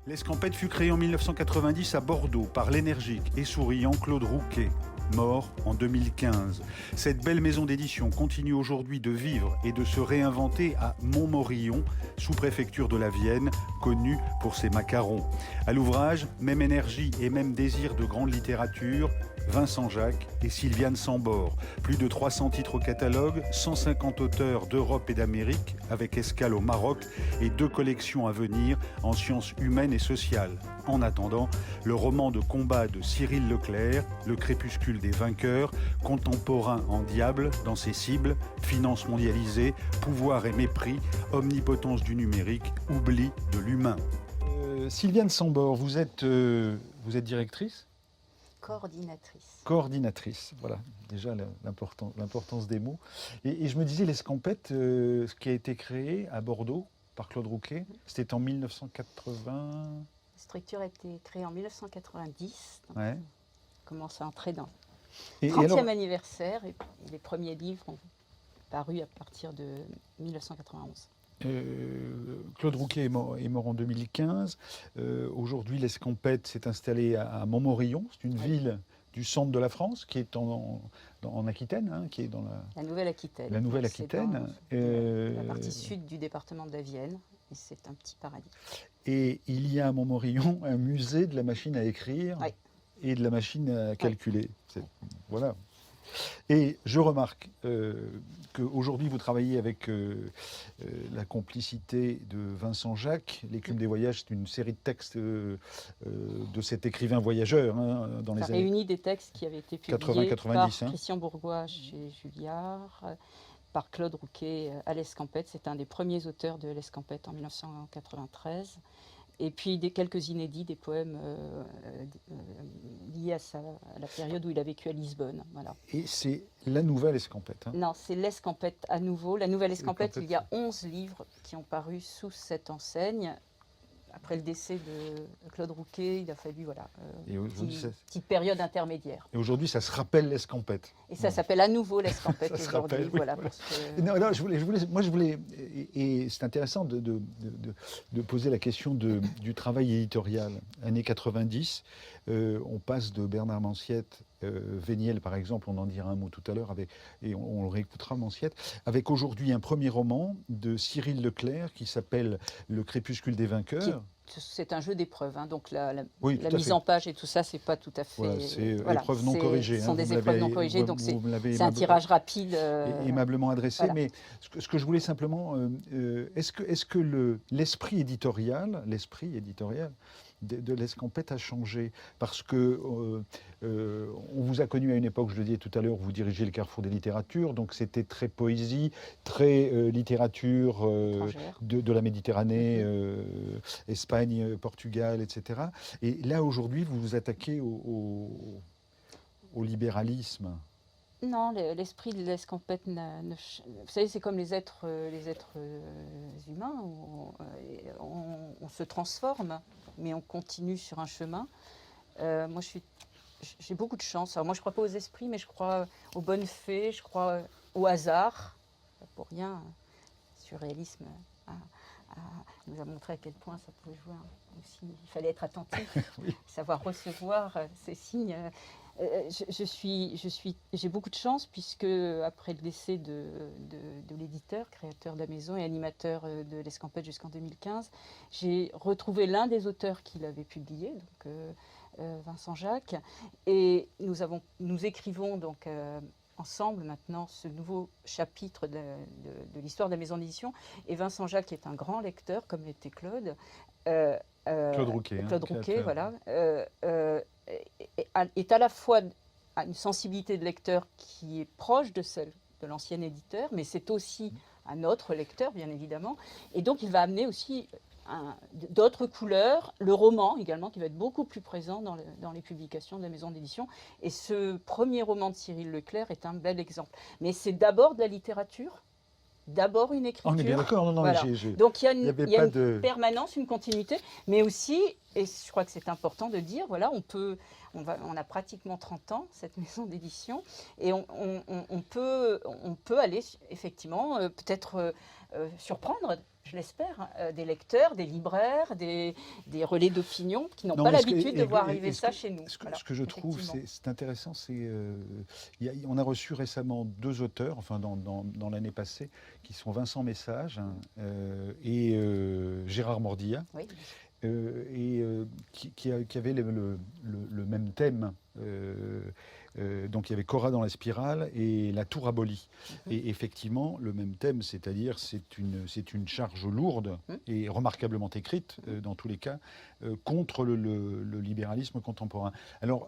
L'Escampette fut créée en 1990 à Bordeaux par l'énergique et souriant Claude Rouquet, mort en 2015. Cette belle maison d'édition continue aujourd'hui de vivre et de se réinventer à Montmorillon, sous-préfecture de la Vienne, connue pour ses macarons. À l'ouvrage, même énergie et même désir de grande littérature, Vincent Jacques et Sylviane Sambor. Plus de 300 titres au catalogue, 150 auteurs d'Europe et d'Amérique, avec escale au Maroc, et 2 collections à venir en sciences humaines et sociales. En attendant, le roman de combat de Cyril Leclerc, Le crépuscule des vainqueurs, contemporain en diable dans ses cibles, finances mondialisées, pouvoir et mépris, omnipotence du numérique, oubli de l'humain. Sylviane Sambor, vous êtes directrice ? Coordinatrice, voilà, déjà l'importance des mots. Et je me disais, l'Escampette, ce qui a été créé à Bordeaux par Claude Rouquet, c'était en 1980. La structure a été créée en 1990. Donc Ouais. on commence à entrer dans le 30e anniversaire et les premiers livres ont paru à partir de 1991. Claude Rouquet est mort en 2015. Aujourd'hui, l'Escampette s'est installée à Montmorillon. C'est une ville du centre de la France qui est en Aquitaine, hein, qui est dans la Nouvelle-Aquitaine. La Nouvelle-Aquitaine. La partie sud du département de la Vienne. Et c'est un petit paradis. Et il y a à Montmorillon un musée de la machine à écrire et de la machine à calculer. Voilà. Et je remarque qu'aujourd'hui, vous travaillez avec la complicité de Vincent Jacques. L'Écume des voyages, c'est une série de textes de cet écrivain voyageur. Hein, dans les années réunit des textes qui avaient été publiés par Christian Bourgois chez Julliard, par Claude Rouquet à l'Escampette. C'est un des premiers auteurs de l'Escampette en 1993. Et puis quelques inédits, des poèmes liés à la période où il a vécu à Lisbonne. Voilà. Et c'est la nouvelle Escampette. Hein. Non, c'est l'Escampette à nouveau. La nouvelle Escampette, il y a 11 livres qui ont paru sous cette enseigne. Après le décès de Claude Rouquet, il a fallu petite période intermédiaire. Et aujourd'hui, ça se rappelle l'Escampette. Et ça s'appelle à nouveau l'Escampette aujourd'hui. Voilà, non, je voulais, et c'est intéressant de poser la question du travail éditorial. Années 90, on passe de Bernard Manciette, Véniel par exemple, on en dira un mot tout à l'heure, et on le réécoutera Manciette, avec aujourd'hui un premier roman de Cyril Leclerc qui s'appelle Le crépuscule des vainqueurs. C'est un jeu d'épreuves, hein, donc la mise en en page et tout ça, c'est pas tout à fait... Voilà, c'est épreuves non corrigées. Ce sont des épreuves non corrigées, donc c'est un tirage rapide. Aimablement adressé, voilà. Mais ce que je voulais simplement... est-ce que l'esprit éditorial de l'Escampette a changé? Parce que on vous a connu à une époque, je le disais tout à l'heure, vous dirigez le Carrefour des littératures, donc c'était très poésie, très littérature de la Méditerranée, Espagne, Portugal, etc. Et là, aujourd'hui, vous vous attaquez au libéralisme. Non, l'esprit de l'Escampette, vous savez, c'est comme les êtres humains, on se transforme, mais on continue sur un chemin. Moi, j'ai beaucoup de chance. Alors moi, je ne crois pas aux esprits, mais je crois aux bonnes fées, je crois au hasard. Pas pour rien, le surréalisme nous a montré à quel point ça pouvait jouer aussi. Il fallait être attentif, savoir recevoir ces signes. J'ai beaucoup de chance puisque après le décès de l'éditeur, créateur de la maison et animateur de l'Escampette jusqu'en 2015, j'ai retrouvé l'un des auteurs qu'il avait publié, donc Vincent Jacques, et nous écrivons donc ensemble maintenant ce nouveau chapitre de l'histoire de la maison d'édition. Et Vincent Jacques est un grand lecteur, comme l'était Claude. Claude Rouquet. Claude Rouquet, voilà. Est à la fois à une sensibilité de lecteur qui est proche de celle de l'ancien éditeur, mais c'est aussi un autre lecteur, bien évidemment. Et donc, il va amener aussi d'autres couleurs, le roman également, qui va être beaucoup plus présent dans les publications de la maison d'édition. Et ce premier roman de Cyril Leclerc est un bel exemple. Mais c'est d'abord de la littérature, d'abord une écriture. On est bien d'accord, non, voilà. Donc il y a une permanence, une continuité, mais aussi, et je crois que c'est important de dire, voilà, on a pratiquement 30 ans, cette maison d'édition, et on peut aller effectivement peut-être surprendre je l'espère, des lecteurs, des libraires, des relais d'opinion qui n'ont Non, pas mais l'habitude de voir arriver ça que- chez nous. Ce que, Voilà, ce que je trouve, effectivement. c'est intéressant, c'est on a reçu récemment 2 auteurs, enfin dans l'année passée, qui sont Vincent Message et Gérard Mordilla, Oui, qui avaient le même thème. Donc il y avait Cora dans la spirale et la tour abolie. Et effectivement, le même thème, c'est-à-dire c'est une charge lourde et remarquablement écrite, dans tous les cas, contre le libéralisme contemporain. Alors,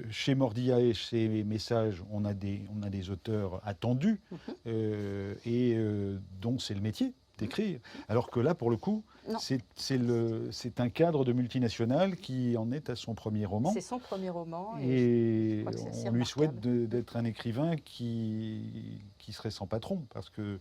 chez Mordilla et chez Message, on a des auteurs attendus, dont c'est le métier d'écrire. Alors que là, pour le coup, Non. c'est un cadre de multinationale qui en est à son premier roman. C'est son premier roman. Et je crois que c'est assez on lui souhaite remarquable. d'être un écrivain qui serait sans patron, parce que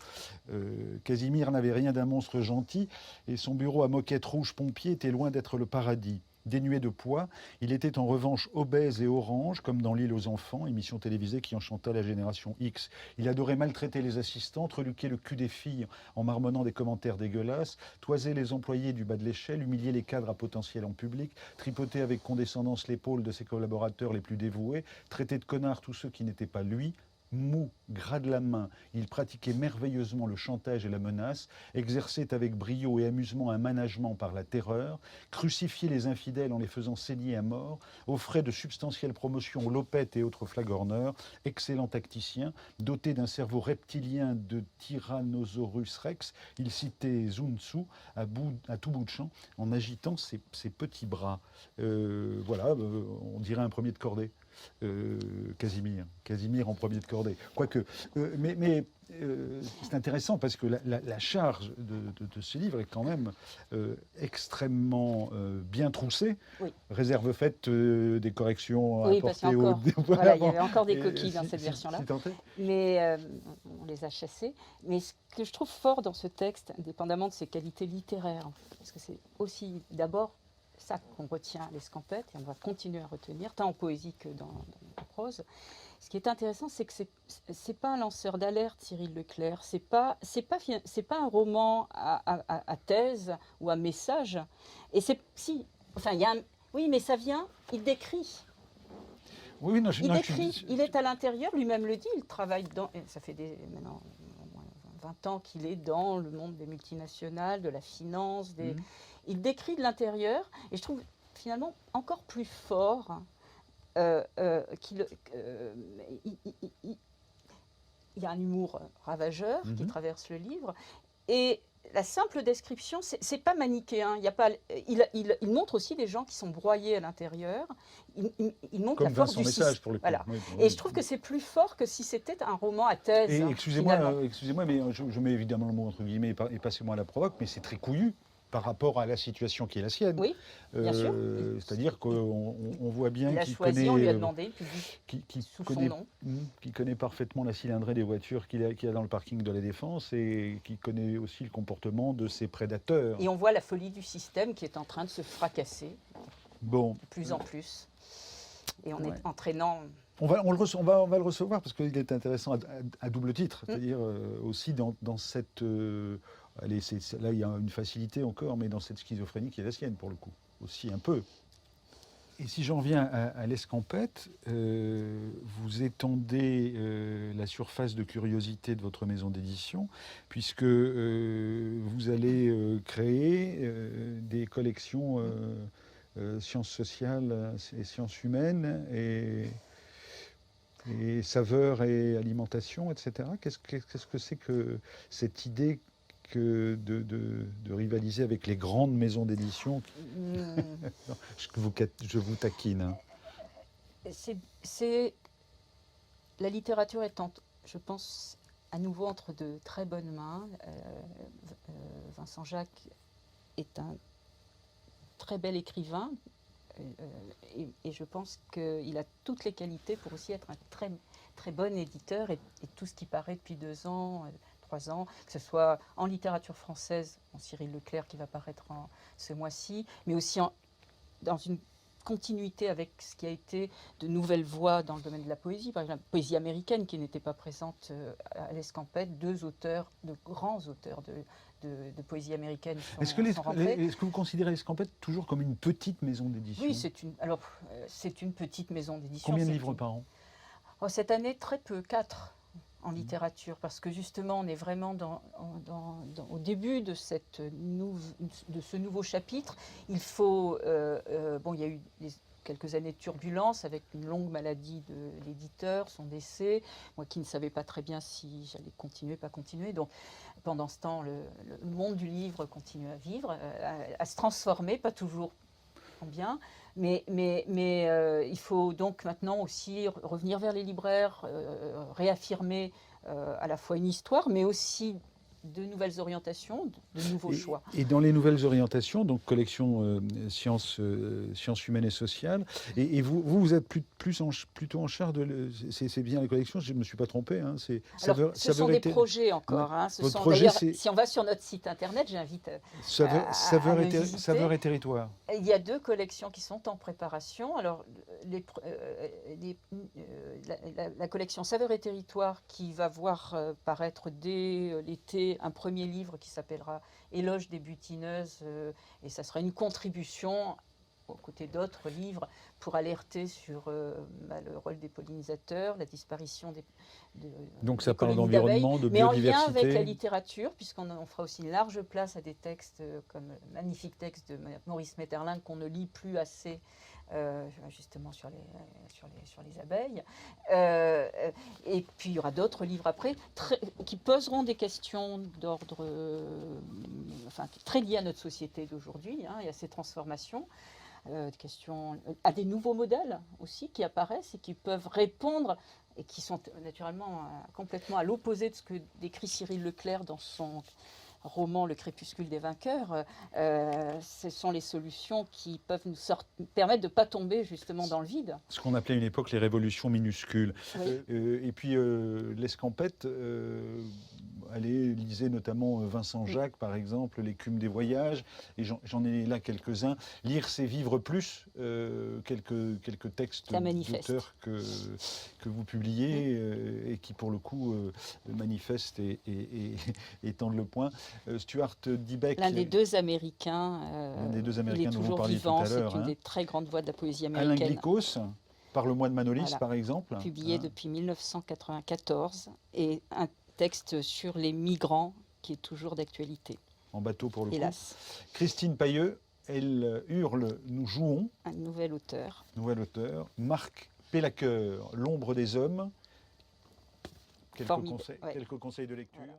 Casimir n'avait rien d'un monstre gentil, et son bureau à moquette rouge pompier était loin d'être le paradis. Dénué de poids, il était en revanche obèse et orange, comme dans L'île aux enfants, émission télévisée qui enchanta la génération X. Il adorait maltraiter les assistantes, reluquer le cul des filles en marmonnant des commentaires dégueulasses, toiser les employés du bas de l'échelle, humilier les cadres à potentiel en public, tripoter avec condescendance l'épaule de ses collaborateurs les plus dévoués, traiter de connards tous ceux qui n'étaient pas lui. Mou, gras de la main, il pratiquait merveilleusement le chantage et la menace, exerçait avec brio et amusement un management par la terreur, crucifiait les infidèles en les faisant saigner à mort, offrait de substantielles promotions aux lopettes et autres flagorneurs, excellent tacticien, doté d'un cerveau reptilien de Tyrannosaurus rex, il citait Sun Tzu à tout bout de champ en agitant ses petits bras. On dirait un premier de cordée. Casimir en premier de cordée. Quoique, c'est intéressant parce que la charge de ce livre est quand même extrêmement bien troussée. Oui. Réserve faite des corrections Oui, parce apportées il y avait encore des coquilles dans cette version-là. Mais on les a chassées. Mais ce que je trouve fort dans ce texte, indépendamment de ses qualités littéraires, parce que c'est aussi d'abord ça qu'on retient à l'Escampette, et on va continuer à retenir, tant en poésie que dans la prose. Ce qui est intéressant, c'est que c'est pas un lanceur d'alerte, Cyril Leclerc. C'est pas un roman à thèse ou à message. Et oui, mais ça vient, il décrit. Oui, non, Il décrit, il est à l'intérieur, lui-même le dit, il travaille dans. Et ça fait maintenant 20 ans qu'il est dans le monde des multinationales, de la finance, il décrit de l'intérieur, et je trouve finalement encore plus fort il y a un humour ravageur qui traverse le livre, et la simple description, c'est pas manichéen. Il montre aussi des gens qui sont broyés à l'intérieur. Il montre comme la force Vincent du Message système. pour le coup. Voilà. Oui, et je trouve que c'est plus fort que si c'était un roman à thèse. Et excusez-moi, mais je mets évidemment le mot entre guillemets et passez-moi la provoque, mais c'est très couillu par rapport à la situation qui est la sienne. Oui, bien sûr. C'est-à-dire qu'on voit bien qu'il connaît, on lui a demandé, qui connaît parfaitement la cylindrée des voitures qu'il a dans le parking de la Défense, et qui connaît aussi le comportement de ses prédateurs. Et on voit la folie du système qui est en train de se fracasser de plus en plus. Et on est entraînant. On va le recevoir parce qu'il est intéressant à double titre, c'est-à-dire aussi dans cette... là, il y a une facilité encore, mais dans cette schizophrénie qui est la sienne, pour le coup, aussi un peu. Et si j'en viens à l'Escampette, vous étendez la surface de curiosité de votre maison d'édition, puisque vous allez créer des collections sciences sociales et sciences humaines, et saveurs et alimentation, etc. Qu'est-ce que c'est que cette idée de rivaliser avec les grandes maisons d'édition? Je vous taquine. Hein. La littérature est, je pense, à nouveau entre de très bonnes mains. Vincent Jacques est un très bel écrivain. Et je pense qu'il a toutes les qualités pour aussi être un très, très bon éditeur, et tout ce qui paraît depuis 2 ans, 3 ans, que ce soit en littérature française, en Cyril Leclerc qui va paraître ce mois-ci, mais aussi dans une continuité avec ce qui a été de nouvelles voies dans le domaine de la poésie, par exemple la poésie américaine qui n'était pas présente à l'Escampette. Deux auteurs, de grands auteurs de poésie américaine Est-ce que vous considérez l'Escampette toujours comme une petite maison d'édition? Oui, c'est une petite maison d'édition. Combien de livres par an? Cette année, très peu, 4 en littérature, parce que justement, on est vraiment au début de ce nouveau chapitre. Il faut... il y a eu quelques années de turbulence avec une longue maladie de l'éditeur, son décès, moi qui ne savais pas très bien si j'allais continuer, pas continuer. Donc pendant ce temps, le monde du livre continue à vivre, à se transformer, pas toujours en bien, mais il faut donc maintenant aussi revenir vers les libraires, réaffirmer à la fois une histoire, mais aussi de nouvelles orientations, de nouveaux choix. Et dans les nouvelles orientations, donc collection sciences humaines et sociales, et vous êtes plutôt en charge de... C'est bien la collection, je ne me suis pas trompé. Hein, ce sont des projets encore. Ouais. Hein, si on va sur notre site internet, j'invite Saveurs et territoires. Il y a 2 collections qui sont en préparation. Alors, la collection Saveurs et territoires qui va voir paraître dès l'été un premier livre qui s'appellera Éloge des butineuses, et ça sera une contribution aux côtés d'autres livres pour alerter sur le rôle des pollinisateurs, la disparition donc ça parle d'environnement, de biodiversité. Mais en lien avec la littérature, puisqu'on fera aussi une large place à des textes comme le magnifique texte de Maurice Maeterlinck qu'on ne lit plus assez, justement sur les abeilles. Et puis il y aura d'autres livres après qui poseront des questions d'ordre très liées à notre société d'aujourd'hui, hein, et à ces transformations. Questions à des nouveaux modèles aussi qui apparaissent et qui peuvent répondre et qui sont naturellement complètement à l'opposé de ce que décrit Cyril Leclerc dans son roman Le crépuscule des vainqueurs. Ce sont les solutions qui peuvent nous permettre de ne pas tomber justement dans le vide. Ce qu'on appelait à une époque les révolutions minuscules. Oui. Et puis l'Escampette, lisez notamment Vincent Jacques, par exemple, L'écume des voyages, et j'en ai là quelques-uns. Lire, c'est vivre plus, quelques textes d'auteurs que vous publiez et qui, pour le coup, manifestent et tendent le point. Stuart Dybek, l'un des deux Américains, il est toujours vivant, c'est une des très grandes voix de la poésie américaine. Alain Glikos, Parle-moi de Manolis, par exemple. Publié depuis 1994, et un texte sur les migrants qui est toujours d'actualité. En bateau pour le Hélas. coup. Christine Pailleux, Elle hurle, nous jouons. Un nouvel auteur. Marc Pélaqueur, L'ombre des hommes. Quelques conseils de lecture. Voilà.